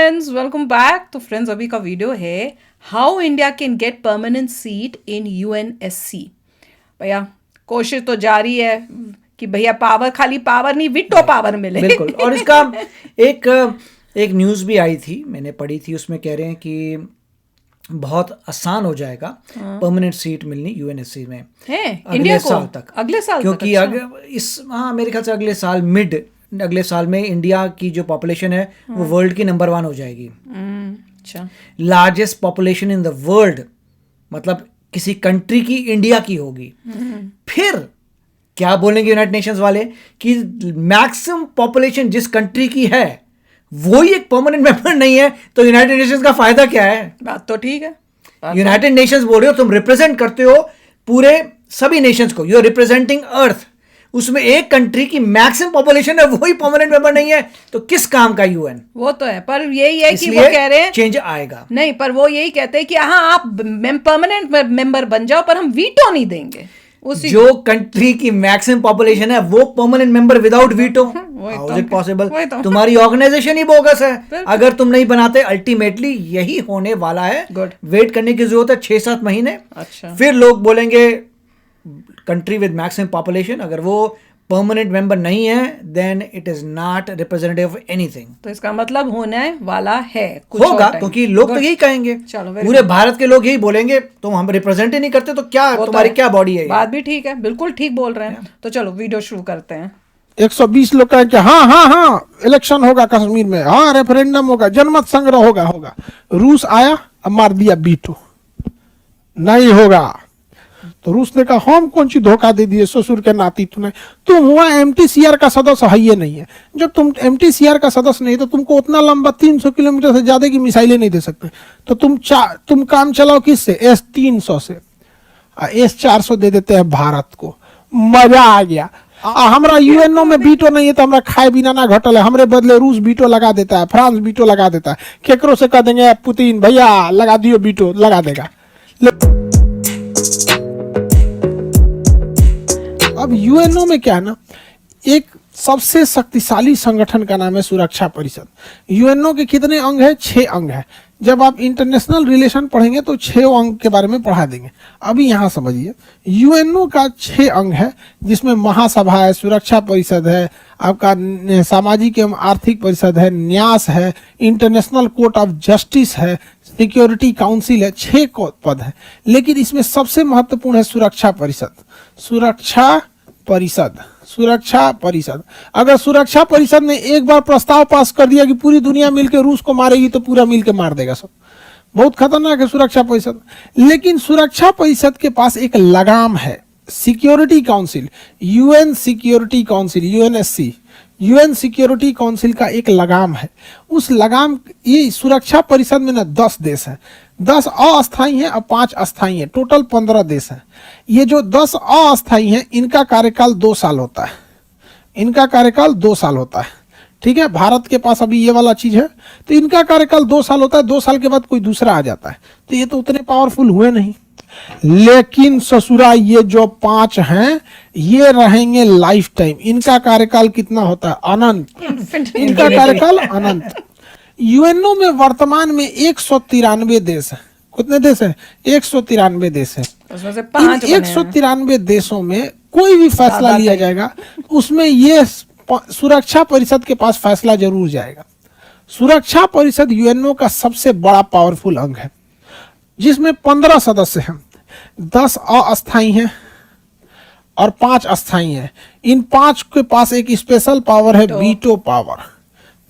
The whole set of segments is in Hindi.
Friends, welcome back. तो फ्रेंड्स, अभी का वीडियो है how India can get permanent seat in UNSC. भैया कोशिश तो जारी है कि भैया पावर, खाली पावर नहीं, विटो पावर मिले। बिल्कुल। और इसका एक न्यूज़ भी आई थी, मैंने पढ़ी थी, उसमें कह रहे हैं कि बहुत आसान हो जाएगा परमानेंट सीट मिलनी यूएनएससी में है अगले साल तक। अगले साल क्योंकि तक, मेरे ख्याल से अगले साल में इंडिया की जो पॉपुलेशन है वो वर्ल्ड की नंबर 1 हो जाएगी। अच्छा, largest population in the world, मतलब किसी कंट्री की इंडिया की होगी। फिर क्या बोलेंगे यूनाइटेड नेशंस वाले कि मैक्सिमम पॉपुलेशन जिस कंट्री की है वो ही एक परमानेंट मेंबर नहीं है, तो यूनाइटेड नेशंस का फायदा क्या है? बात तो ठीक है। यूनाइटेड नेशंस बोल रहे हो, तुम रिप्रेजेंट करते हो पूरे सभी नेशंस को, यू आर रिप्रेजेंटिंग अर्थ। उसमें एक कंट्री की मैक्सिमम पॉपुलेशन है, वही परमानेंट मेंबर नहीं है, तो किस काम का यूएन? वो तो है, पर यही है कि वो कह रहे हैं चेंज आएगा। नहीं, पर वो यही कहते हैं कि हाँ आप परमानेंट मेंबर बन जाओ, पर हम वीटो नहीं देंगे। जो कंट्री की मैक्सिमम पॉपुलेशन है वो permanent member without veto, how is it possible? तुम्हारी ऑर्गेनाइजेशन ही बोगस है अगर तुम नहीं बनाते। अल्टीमेटली यही होने वाला है। वेट करने की जरूरत है 6-7 महीने। अच्छा, फिर लोग बोलेंगे कंट्री विद मैक्सिमम पॉपुलेशन, अगर वो परमानेंट मेंबर नहीं है then it is not representative of anything. तो इसका मतलब होने वाला है कुछ होगा, क्योंकि लोग तो यही कहेंगे, पूरे भारत के लोग यही बोलेंगे, तुम हम रिप्रेजेंट ही नहीं करते तो क्या तुम्हारी क्या बॉडी है? बात भी ठीक है, बिल्कुल ठीक बोल रहे हैं। तो चलो वीडियो शुरू करते हैं। 120 लोग कहें कि हाँ हाँ हाँ इलेक्शन होगा कश्मीर में, हाँ रेफरेंडम होगा, जनमत संग्रह होगा। रूस आया, अब मार दिया बीटो, नहीं होगा। तो रूस ने कहा हम कौन सी धोखा दे दिए ससुर के नाती तुम्हें, तुम हुआ एमटीसीआर का सदस्य है, ये नहीं है। जब तुम एमटीसीआर का सदस्य नहीं तो तुमको उतना लंबा 300 किलोमीटर से ज्यादा की मिसाइलें नहीं दे सकते, तो तुम काम चलाओ किससे? S-300 से। S-400 दे देते हैं भारत को, मजा आ गया। हमारा यूएनओ में बीटो नहीं है तो हमारा खाए बिना ना घटल है, हमरे बदले रूस बीटो लगा देता है, फ्रांस बीटो लगा देता है। केकरो से कह देंगे पुतिन भैया लगा दियो बीटो, लगा देगा। अब यूएनओ में क्या है ना, एक सबसे शक्तिशाली संगठन का नाम है सुरक्षा परिषद। यूएनओ के कितने अंग है? 6 अंग है। जब आप इंटरनेशनल रिलेशन पढ़ेंगे तो 6 अंग के बारे में पढ़ा देंगे। अभी यहाँ समझिए, यूएनओ का 6 अंग है, जिसमें महासभा है, सुरक्षा परिषद है, आपका सामाजिक एवं आर्थिक परिषद है, न्यास है, इंटरनेशनल कोर्ट ऑफ जस्टिस है, सिक्योरिटी काउंसिल है। 6 पद है, लेकिन इसमें सबसे महत्वपूर्ण है सुरक्षा परिषद। सुरक्षा परिषद अगर सुरक्षा परिषद ने एक बार प्रस्ताव पास कर दिया कि पूरी दुनिया मिलकर रूस को मारेगी तो पूरा मिलकर मार देगा सब। बहुत खतरनाक है सुरक्षा परिषद। लेकिन सुरक्षा परिषद के पास एक लगाम है, security council, UN security council, UNSC, UN security council का एक लगाम है। उस लगाम, ये सुरक्षा परिषद में ना 10 देश हैं, 10 अस्थायी हैं और 5 अस्थायी हैं, टोटल 15 देश हैं। ये जो 10 अस्थायी हैं इनका कार्यकाल 2 साल होता है, इनका कार्यकाल 2 साल होता है। ठीक है, भारत के पास अभी ये वाला चीज है, तो इनका कार्यकाल 2 साल होता है। 2 साल के बाद कोई दूसरा आ जाता है, तो ये तो उतने पावरफुल हुए नहीं। लेकिन ससुरा ये जो 5 हैं ये रहेंगे लाइफ टाइम। इनका कार्यकाल कितना होता है? अनंत। इनका कार्यकाल अनंत। यूएनओ में वर्तमान में 193 देश है। कितने देश है? 193 देश है। उसमें से 5 193 देशों में कोई भी फैसला लिया जाएगा उसमें ये सुरक्षा परिषद के पास फैसला जरूर जाएगा। सुरक्षा परिषद यूएनओ का सबसे बड़ा पावरफुल अंग है, जिसमें 15 सदस्य हैं, 10 अस्थायी हैं और 5 अस्थायी हैं। इन 5 के पास एक स्पेशल पावर है, वीटो पावर।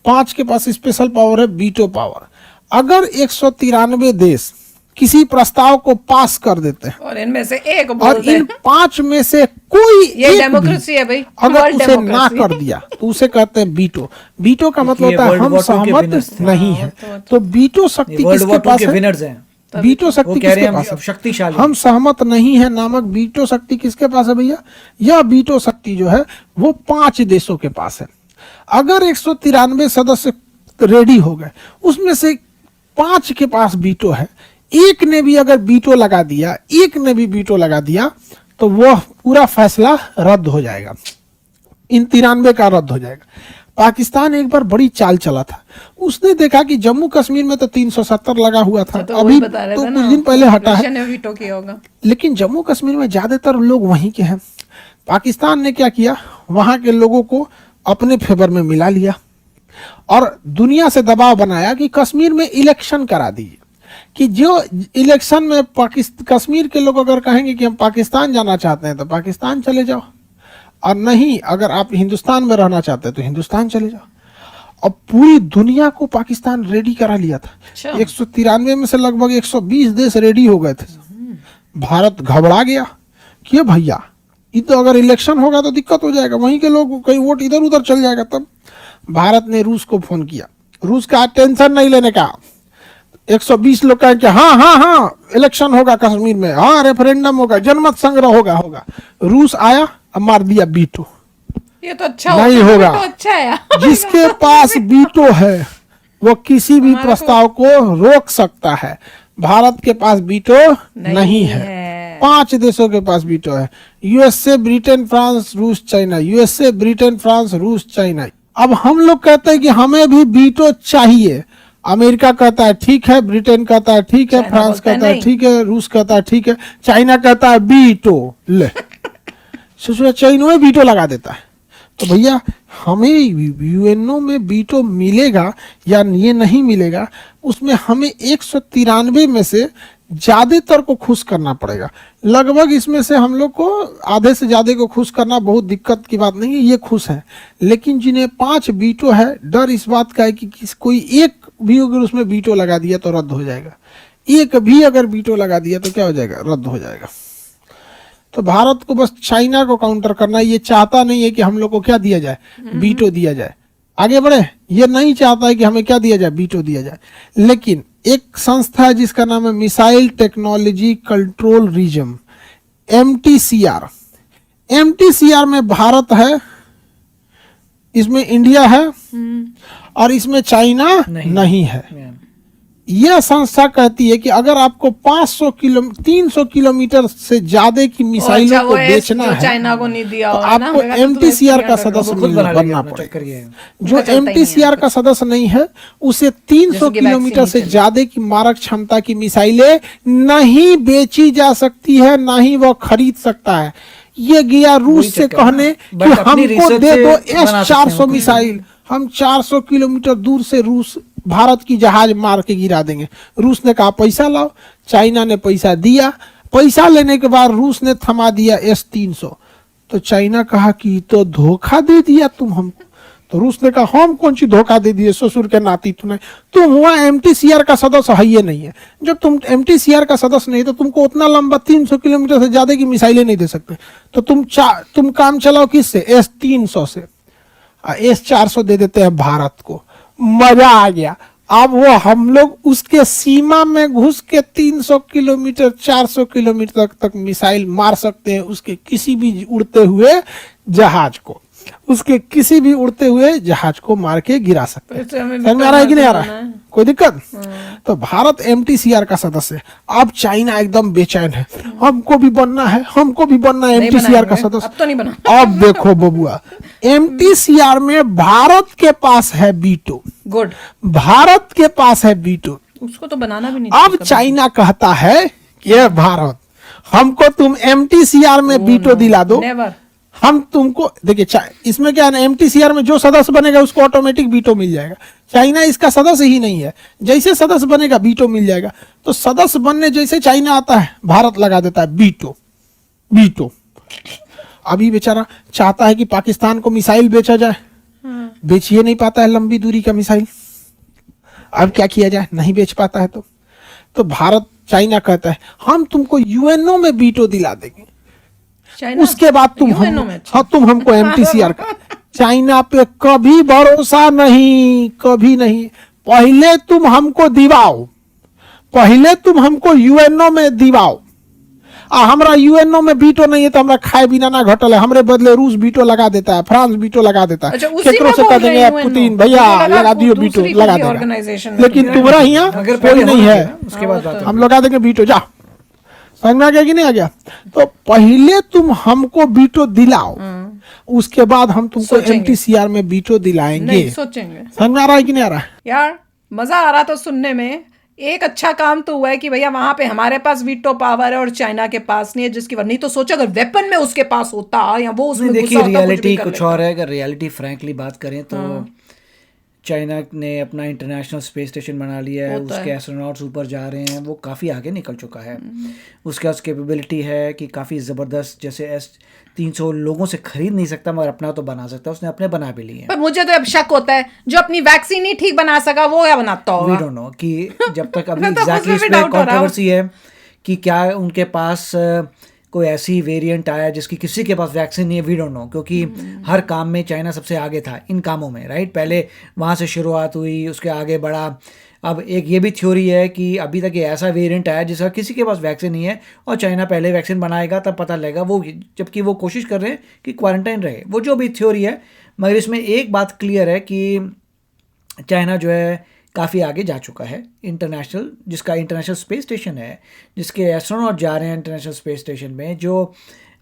5 के पास स्पेशल पावर है, वीटो पावर। अगर 193 देश किसी प्रस्ताव को पास कर देते हैं और इनमें से एक और इन 5 में से कोई ये डेमोक्रेसी है भाई, अगर उसे ना कर दिया तो उसे कहते हैं वीटो। वीटो का मतलब होता है हम सहमत नहीं है। तो वीटो शक्ति किसके पास है? वीटो शक्ति किसके पास है? शक्तिशाली, हम सहमत नहीं है नामक वीटो शक्ति किसके पास है भैया? यह वीटो शक्ति जो है वो 5 देशों के पास है। अगर 193 सदस्य रेडी हो गए, उसमें से 5 के पास वीटो है, एक ने भी अगर वीटो लगा दिया, एक ने भी वीटो लगा दिया तो वह पूरा फैसला रद्द हो जाएगा, इन 93 का रद्द हो जाएगा। पाकिस्तान एक बार बड़ी चाल चला था। उसने देखा कि जम्मू कश्मीर में तो 370 लगा हुआ था, तो अभी वही बता रहे तो थे कुछ ना, दिन पहले हटा है, रशिया ने वीटो किया होगा। लेकिन जम्मू कश्मीर में ज्यादातर लोग वहीं के हैं। पाकिस्तान ने क्या किया, वहां के लोगों को अपने फेवर में मिला लिया और दुनिया से दबाव बनाया कि कश्मीर में इलेक्शन करा दीजिए, कि जो इलेक्शन में कश्मीर के लोग अगर कहेंगे कि हम पाकिस्तान जाना चाहते हैं तो पाकिस्तान चले जाओ, और नहीं अगर आप हिंदुस्तान में रहना चाहते हैं तो हिंदुस्तान चले जाओ। अब पूरी दुनिया को पाकिस्तान रेडी करा लिया था। अच्छा। 193 में से लगभग 120 देश रेडी हो गए थे। भारत घबरा गया कि भैया ये तो अगर इलेक्शन होगा तो दिक्कत हो जाएगा, वहीं के लोग कहीं वोट इधर उधर चल जाएगा। तब भारत ने रूस को फोन किया, रूस का टेंशन नहीं लेने का। 120 लोग कहें कि हाँ हाँ हाँ इलेक्शन होगा कश्मीर में, हाँ रेफरेंडम होगा, जनमत संग्रह होगा। रूस आया, अब मार दिया बीटो, ये तो अच्छा नहीं होगा। तो अच्छा है यार। जिसके पास बीटो है वो किसी भी प्रस्ताव को रोक सकता है। भारत के पास बीटो नहीं है। 5 देशों के पास बीटो है, यूएसए, ब्रिटेन, फ्रांस, रूस, चाइना। यूएसए, ब्रिटेन, फ्रांस, रूस, चाइना। अब हम लोग कहते हैं कि हमें भी बीटो चाहिए। अमेरिका कहता है ठीक है, ब्रिटेन कहता है ठीक है, फ्रांस कहता है ठीक है, रूस कहता है ठीक है, चाइना कहता है बीटो। ले सोचो चाइना में बीटो लगा देता है। तो भैया हमें यूएनओ में बीटो मिलेगा या ये नहीं मिलेगा, उसमें हमें 193 में से ज्यादातर को खुश करना पड़ेगा। लगभग इसमें से हम लोग को आधे से ज्यादा को खुश करना बहुत दिक्कत की बात नहीं है, ये खुश है। लेकिन जिन्हें 5 बीटो है, डर इस बात का है कि कोई एक भी अगर उसमें बीटो लगा दिया तो रद्द हो जाएगा। एक भी अगर बीटो लगा दिया तो क्या हो जाएगा, रद्द हो जाएगा। तो भारत को बस चाइना को काउंटर करना है। ये चाहता नहीं है कि हम लोग को क्या दिया जाए, बीटो दिया जाए, आगे बढ़े। ये नहीं चाहता है कि हमें क्या दिया जाए, बीटो दिया जाए। लेकिन एक संस्था है जिसका नाम है missile technology control region, MTCR। MTCR में भारत है, इसमें इंडिया है और इसमें चाइना नहीं है। यह संस्था कहती है कि अगर आपको 300 किलोमीटर से ज्यादा की मिसाइलों को बेचना है, चाइना को नहीं दिया तो आपको MTCR का सदस्य बनना पड़ेगा। जो MTCR का सदस्य नहीं है उसे 300 किलोमीटर से ज्यादा की मारक क्षमता की मिसाइलें नहीं बेची जा सकती है, ना ही वह खरीद सकता है। ये गया रूस से कहने कि हमको दे दो S-400 मिसाइल, हम 400 किलोमीटर दूर से रूस भारत की जहाज मार के गिरा देंगे। रूस ने कहा पैसा लाओ, चाइना ने पैसा दिया। पैसा लेने के बाद रूस ने थमा दिया S-300। तो चाइना कहा कि तो धोखा दे दिया तुम हमको। तो रूस ने कहा हम कौन सी धोखा दे दिए, ससुर के नाती तुमने, तुम हुआ MTCR का सदस्य है ये नहीं है। जब तुम MTCR का सदस्य नहीं तो तुमको उतना लंबा 300 किलोमीटर से ज्यादा की मिसाइलें नहीं दे सकते। तो तुम काम चलाओ किससे, S-300 से। S-400 दे देते हैं भारत को। मजा आ गया। अब वो हम लोग उसके सीमा में घुस के 300 किलोमीटर 400 किलोमीटर तक मिसाइल मार सकते हैं, उसके किसी भी उड़ते हुए जहाज को, उसके किसी भी उड़ते हुए जहाज को मार के गिरा सकते हैं। समझ में आ रहा है कि नहीं आ रहा है, कोई दिक्कत? तो भारत MTCR का सदस्य है। अब चाइना एकदम बेचैन है, हमको भी बनना है, हमको भी बनना है MTCR का सदस्य। अब तो नहीं बना। अब देखो बबुआ, MTCR में भारत के पास है बीटो। गुड, भारत के पास है बीटो। उसको तो बनाना भी नहीं। अब चाइना कहता है कि भारत हमको तुम MTCR में बीटो दिला दो, नेवर। हम तुमको देखिए इसमें क्या है ना, MTCR में जो सदस्य बनेगा उसको ऑटोमेटिक बीटो मिल जाएगा। चाइना इसका सदस्य ही नहीं है, जैसे सदस्य बनेगा बीटो मिल जाएगा। तो सदस्य बनने जैसे चाइना आता है, भारत लगा देता है बीटो। अभी बेचारा चाहता है कि पाकिस्तान को मिसाइल बेचा जाए, बेच ही नहीं पाता है लंबी दूरी का मिसाइल। अब क्या किया जाए, नहीं बेच पाता है तो भारत चाइना कहता है हम तुमको यूएनओ में बीटो दिला देंगे, उसके बाद तुम हमको MTCR का। चाइना पे कभी भरोसा नहीं, कभी नहीं। पहले तुम हमको दिवाओ, पहले तुम हमको यूएनओ में दिवाओ। हमरा यूएनओ में बीटो नहीं है तो हमरा खाए बिना ना घटल है। हमरे बदले रूस बीटो लगा देता है, फ्रांस बीटो लगा देता है। केकरो से कह देंगे पुतिन भैया लगा दियो बीटो, लगा देगा। लेकिन तुम्हारा यहाँ कोई नहीं है, हम लगा देंगे बीटो, जा। समझ में आ गया कि नहीं आ गया? तो पहले तुम हमको बीटो दिलाओ, उसके बाद हम तुमको सोचेंगे। एमटीसीआर में वीटो दिलाएंगे। नहीं सोचेंगे समझ में आ रहा है कि नहीं आ रहा है? यार, मजा आ रहा था सुनने में। एक अच्छा काम तो हुआ है कि भैया वहां पे हमारे पास वीटो पावर है और चाइना के पास नहीं है, जिसकी वजह नहीं तो सोचो अगर वेपन में उसके पास होता या वो उसमें नहीं, घुसा देखिए होता, कुछ भी रियलिटी कर कुछ लेता। और है। अगर रियलिटी फ्रैंकली बात करें तो चाइना ने अपना इंटरनेशनल स्पेस स्टेशन बना लिया है, वो तो उसके है। एस्ट्रोनॉट्स ऊपर जा रहे हैं, वो काफ़ी आगे निकल चुका है। उसके पास कैपेबिलिटी है कि काफ़ी ज़बरदस्त, जैसे S-300 लोगों से खरीद नहीं सकता मगर अपना तो बना सकता है, उसने अपने बना भी लिए हैं। पर मुझे तो अब शक होता है जो अपनी वैक्सीन ही ठीक बना सका वो क्या बनाता वी होगा। डोंट नो कि जब तक अभी मैं तो एग्जैक्टली उसमें भी इस पे doubt हो रहा हूँ। कंट्रोवर्सी है कि क्या उनके पास कोई ऐसी वेरिएंट आया जिसकी किसी के पास वैक्सीन नहीं है। वी डोंट नो, क्योंकि हर काम में चाइना सबसे आगे था इन कामों में, राइट। पहले वहाँ से शुरुआत हुई, उसके आगे बढ़ा। अब एक ये भी थ्योरी है कि अभी तक ये ऐसा वेरिएंट आया जिसका किसी के पास वैक्सीन नहीं है और चाइना पहले वैक्सीन बनाएगा तब पता लगेगा वो, जबकि वो कोशिश कर रहे हैं कि क्वारंटाइन रहे। वो जो भी थ्योरी है, मगर इसमें एक बात क्लियर है कि चाइना जो है काफ़ी आगे जा चुका है। इंटरनेशनल, जिसका इंटरनेशनल स्पेस स्टेशन है, जिसके एस्ट्रोनॉट जा रहे हैं इंटरनेशनल स्पेस स्टेशन में, जो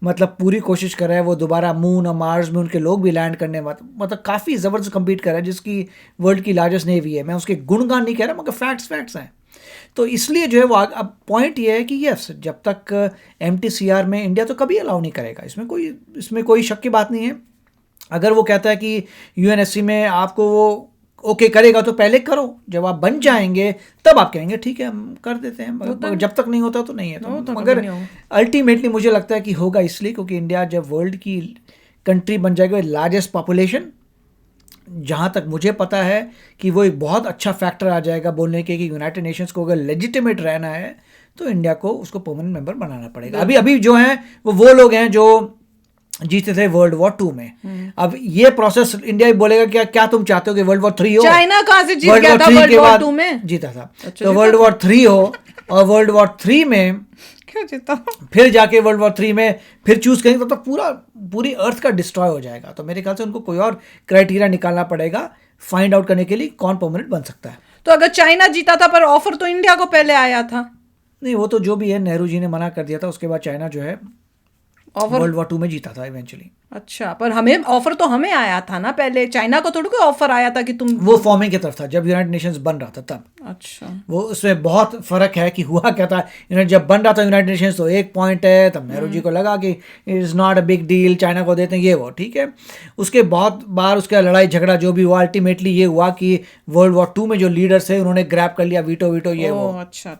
मतलब पूरी कोशिश कर रहा है वो दोबारा मून और मार्स में उनके लोग भी लैंड करने, मतलब काफ़ी ज़बरदस्त कम्पीट कर रहा है, जिसकी वर्ल्ड की लार्जेस्ट नेवी है। मैं उसके गुणगान नहीं कह रहा मगर फैक्ट्स हैं। तो इसलिए जो है वो अब पॉइंट ये है कि यस, जब तक MTCR में इंडिया तो कभी अलाउ नहीं करेगा, इसमें कोई शक की बात नहीं है। अगर वो कहता है कि UNSC में आपको वो ओके करेगा तो पहले करो, जब आप बन जाएंगे तब आप कहेंगे ठीक है हम कर देते हैं, मगर जब तक नहीं होता तो नहीं है। तो मगर अल्टीमेटली मुझे लगता है कि होगा, इसलिए क्योंकि इंडिया जब वर्ल्ड की कंट्री बन जाएगा, लार्जेस्ट पॉपुलेशन, जहाँ तक मुझे पता है कि वो एक बहुत अच्छा फैक्टर आ जाएगा बोलने के कि यूनाइटेड नेशंस को अगर लेजिटिमेट रहना है तो इंडिया को उसको परमानेंट मेंबर बनाना पड़ेगा। अभी जो हैं वो लोग हैं जो जीते थे वर्ल्ड वॉर 2 में। अब ये प्रोसेस इंडिया भी बोलेगा क्या तुम चाहते हो कि वर्ल्ड वॉर 3 हो? चाइना कहाँ से जीत गया था वर्ल्ड वॉर 2 में? जीता था। तो वर्ल्ड वॉर 3 हो और वर्ल्ड वॉर 3 में क्यों जीता? फिर जाके वर्ल्ड वॉर 3 में फिर चूज करेंगे तो पूरी अर्थ का डिस्ट्रॉय हो जाएगा। तो मेरे ख्याल से उनको कोई और क्राइटेरिया निकालना पड़ेगा फाइंड आउट करने के लिए कौन परमानेंट बन सकता है। तो अगर चाइना जीता था, पर ऑफर तो इंडिया को पहले आया था। नहीं, वो तो जो भी है, नेहरू जी ने मना कर दिया था, उसके बाद चाइना जो है ऑफर वर्ल्ड वॉर 2 में जीता था इवेंचुअली। अच्छा, पर हमें ऑफर तो हमें आया था ना पहले, चाइना को थोड़ी कोई ऑफर आया था कि तुम। वो फॉर्मिंग की तरफ था जब यूनाइटेड नेशंस बन रहा था तब। अच्छा, वो उसमें बहुत फर्क है कि हुआ क्या था। जब बन रहा था यूनाइटेड नेशंस तो एक पॉइंट है, तब नेहरू जी को लगा कि it is not a big deal, China को देते हैं ये वो, ठीक है। उसके बहुत बार उसका लड़ाई झगड़ा जो भी हुआ, अल्टीमेटली ये हुआ कि वर्ल्ड वॉर 2 में जो लीडर्स है उन्होंने ग्रैब कर लिया वीटो ये वो। अच्छा,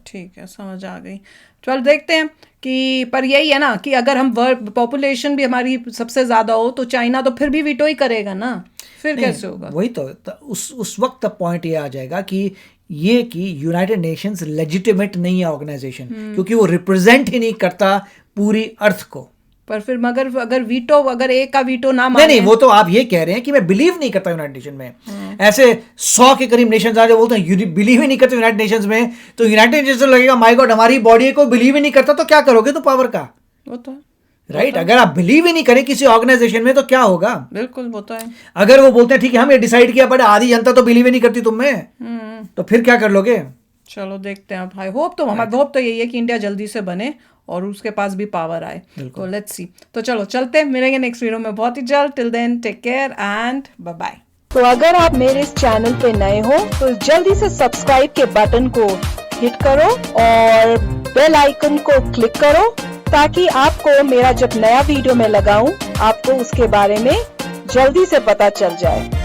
ठीक है, समझ आ गई। चल देखते हैं कि, पर यही है ना कि अगर हम वर्ल्ड पॉपुलेशन भी हमारी सबसे ज्यादा हो तो चाइना तो फिर भी वीटो ही करेगा ना, फिर कैसे होगा? वही तो उस वक्त तक पॉइंट ये आ जाएगा कि यूनाइटेड नेशंस लेजिटिमेट नहीं है ऑर्गेनाइजेशन, क्योंकि वो रिप्रेजेंट ही नहीं करता पूरी अर्थ को। पर फिर मगर अगर एक का वीटो ना माने। नहीं, वो तो आप ये कह रहे हैं कि मैं बिलीव नहीं करता यूनाइटेड नेशन में। ऐसे 100 के करीब नेशंस आ जो बोलते हैं बिलीव ही नहीं करते यूनाइटेड नेशंस में, तो यूनाइटेड नेशंस लगेगा माय गॉड हमारी बॉडी को बिलीव ही नहीं करता तो क्या करोगे तो पावर का, वो तो राइट। अगर आप बिलीव ही नहीं करें किसी ऑर्गेनाइजेशन में तो क्या होगा? बिल्कुल, वो तो है। अगर वो बोलते हैं ठीक है हम ये डिसाइड किया बट आधी जनता तो बिलीव ही नहीं करती तुम में, तो फिर क्या कर लोगे? चलो देखते हैं भाई। हमारा होप तो यही है कि इंडिया जल्दी से बने और उसके पास भी पावर आए। तो लेट्स सी। तो चलो चलते हैं, मिलेंगे नेक्स्ट वीडियो में बहुत ही जल्द। Till then take care and bye bye. तो अगर आप मेरे इस चैनल पे नए हो तो जल्दी से सब्सक्राइब के बटन को हिट करो और बेल आइकन को क्लिक करो ताकि आपको मेरा जब नया वीडियो मैं लगाऊं आपको उसके बारे में जल्दी से पता चल जाए।